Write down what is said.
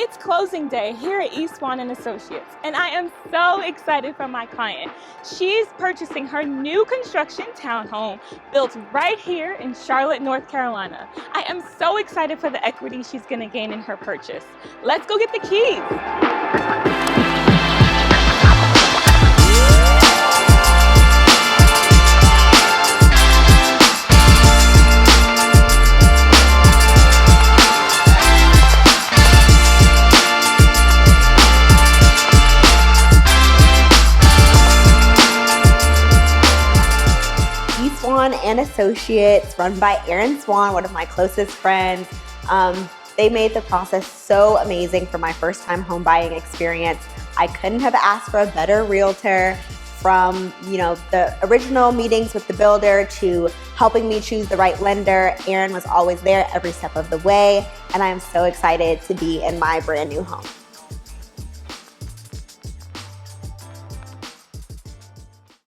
It's closing day here at Erin Swann and Associates, and I am so excited for my client. She's purchasing her new construction townhome built right here in Charlotte, North Carolina. I am so excited for the equity she's going to gain in her purchase. Let's go get the keys. Erin Swann and Associates, run by Erin Swann, one of my closest friends. They made the process so amazing for my first time home buying experience. I couldn't have asked for a better realtor. From the original meetings with the builder to helping me choose the right lender, Erin was always there every step of the way, and I am so excited to be in my brand new home.